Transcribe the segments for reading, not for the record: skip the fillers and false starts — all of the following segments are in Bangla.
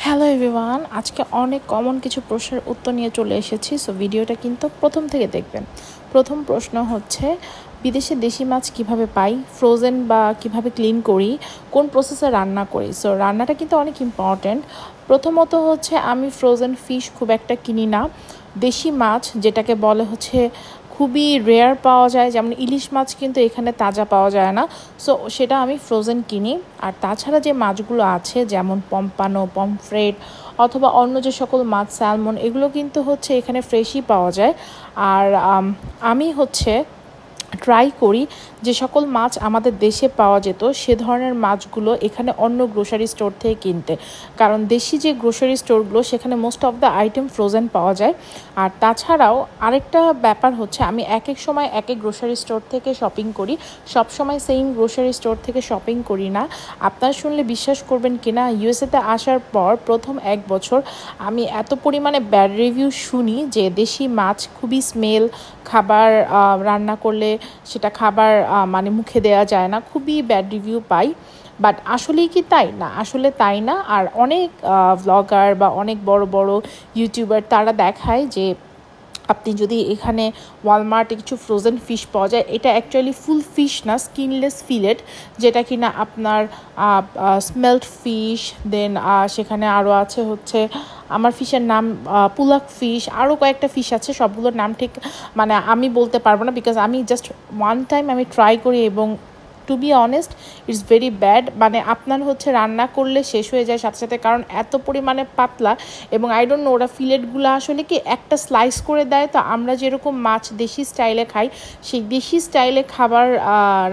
হ্যালো এভরিওয়ান, আজকে অনেক কমন কিছু প্রশ্নের উত্তর নিয়ে চলে এসেছি। সো ভিডিওটা কিন্তু প্রথম থেকে দেখবেন। প্রথম প্রশ্ন হচ্ছে, বিদেশে দেশি মাছ কিভাবে পাই, ফ্রোজেন বা কিভাবে ক্লিন করি, কোন প্রসেসে রান্না করি। সো রান্নাটা কিন্তু অনেক ইম্পর্ট্যান্ট। প্রথমত হচ্ছে আমি ফ্রোজেন ফিশ খুব একটা কিনি না। দেশি মাছ যেটাকে বলে হচ্ছে খুবই রেয়ার পাওয়া যায়, যেমন ইলিশ মাছ কিন্তু এখানে তাজা পাওয়া যায় না। সো সেটা আমি ফ্রোজেন কিনি। আর তাছাড়া যে মাছগুলো আছে যেমন পম্পানো, পমফ্রেট অথবা অন্য যে সকল মাছ, স্যালমন, এগুলো কিন্তু হচ্ছে এখানে ফ্রেশই পাওয়া যায়। আর আমি হচ্ছে ট্রাই করি যে সকল মাছ আমাদের দেশে পাওয়া যেত সে ধরনের মাছগুলো এখানে অন্য গ্রোসারি স্টোর থেকে কিনতে, কারণ দেশি যে গ্রোসারি স্টোরগুলো সেখানে most of the item frozen পাওয়া যায়। আর তাছাড়াও আরেকটা ব্যাপার হচ্ছে, আমি এক এক সময় এক এক গ্রোসারি স্টোর থেকে শপিং করি, সব সময় সেম গ্রোসারি স্টোর থেকে শপিং করি না। আপনারা শুনলে বিশ্বাস করবেন কিনা, ইউএসএতে আসার পর প্রথম 1 বছর আমি এত পরিমাণে ব্যাড রিভিউ শুনি যে দেশি মাছ খুবই স্মেল, খাবার রান্না করলে সেটা খাবার মানে মুখে দেওয়া যায় না, খুবই ব্যাড রিভিউ পাই। বাট আসলেই কি তাই না? আসলে তাই না। আর অনেক ভ্লগার বা অনেক বড় বড় ইউটিউবার তারা দেখায় যে আপনি যদি এখানে ওয়ালমার্টে কিছু ফ্রোজেন ফিশ পাওয়া যায়, এটা অ্যাকচুয়ালি ফুল ফিশ না, স্কিনলেস ফিলেট, যেটা কিনা আপনার স্মেল্ট ফিশ। দেন সেখানে আরও আছে হচ্ছে, আমার ফিশের নাম পুলাক ফিশ, আরও কয়েকটা ফিশ আছে, সবগুলোর নাম ঠিক মানে আমি বলতে পারবো না, বিকজ আমি জাস্ট ওয়ান টাইম আমি ট্রাই করি এবং to be honest it's very bad. মানে আপনার হচ্ছে রান্না করলে শেষ হয়ে যায় সাথে সাথে, কারণ এত পরিমাণে পাতলা। এবং আই ডোন্ট নো ওরা ফিলেটগুলো আসলে কি একটা স্লাইস করে দেয়, তো আমরা যেরকম মাছ দেশি স্টাইলে খাই, সেই দেশি স্টাইলে খাবার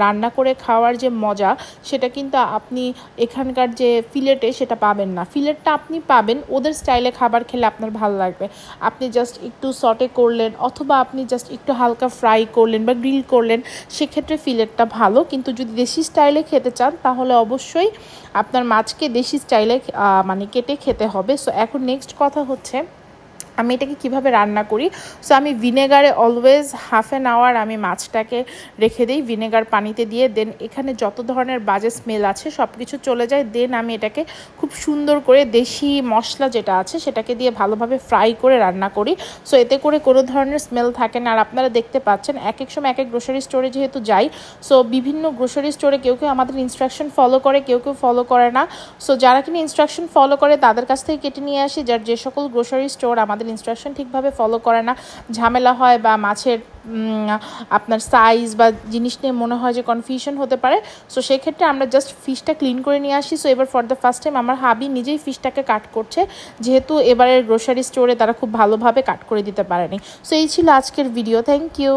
রান্না করে খাওয়ার যে মজা, সেটা কিন্তু আপনি এখানকার যে ফিলেটে সেটা পাবেন না। ফিলেটটা আপনি পাবেন ওদের স্টাইলে খাবার খেলে আপনার ভালো লাগবে। আপনি জাস্ট একটু সটে করলেন অথবা আপনি জাস্ট একটু হালকা ফ্রাই করলেন বা গ্রিল করলেন, সেক্ষেত্রে ফিলেটটা ভালো। কিন্তু যদি দেশি স্টাইলে খেতে চান তাহলে অবশ্যই আপনার মাছকে দেশি স্টাইলে মানে কেটে খেতে হবে। সো এখন নেক্সট কথা হচ্ছে আমি এটাকে কিভাবে রান্না করি। সো আমি ভিনেগারে অলওয়েজ হাফ অ্যান আওয়ার আমি মাছটাকে রেখে দিই ভিনেগার পানিতে দিয়ে। দেন এখানে যত ধরনের বাজে স্মেল আছে সব কিছু চলে যায়। দেন আমি এটাকে খুব সুন্দর করে দেশি মশলা যেটা আছে সেটাকে দিয়ে ভালোভাবে ফ্রাই করে রান্না করি। সো এতে করে কোনো ধরনের স্মেল থাকে না। আর আপনারা দেখতে পাচ্ছেন এক এক সময় এক এক গ্রোসারি স্টোরে যেহেতু যাই, সো বিভিন্ন গ্রোসারি স্টোরে কেউ কেউ আমাদের ইনস্ট্রাকশন ফলো করে, কেউ কেউ ফলো করে না। সো যারা কিনা ইনস্ট্রাকশন ফলো করে তাদের কাছ থেকে কেটে নিয়ে আসি। যার যে সকল গ্রোসারি স্টোর আমাদের ইনস্ট্রাকশন ঠিকভাবে ফলো করে না, ঝামেলা হয় বা মাছের আপনার সাইজ বা জিনিস নিয়ে মনে হয় যে কনফিউশন হতে পারে, সো সেক্ষেত্রে আমরা জাস্ট ফিশটা ক্লিন করে নিয়ে আসি। সো এবার ফর দ্য ফার্স্ট টাইম আমার হাবি নিজেই ফিশটাকে কাট করছে, যেহেতু এবারের গ্রোসারি স্টোরে তারা খুব ভালোভাবে কাট করে দিতে পারেনি। সো এই ছিল আজকের ভিডিও। Thank you.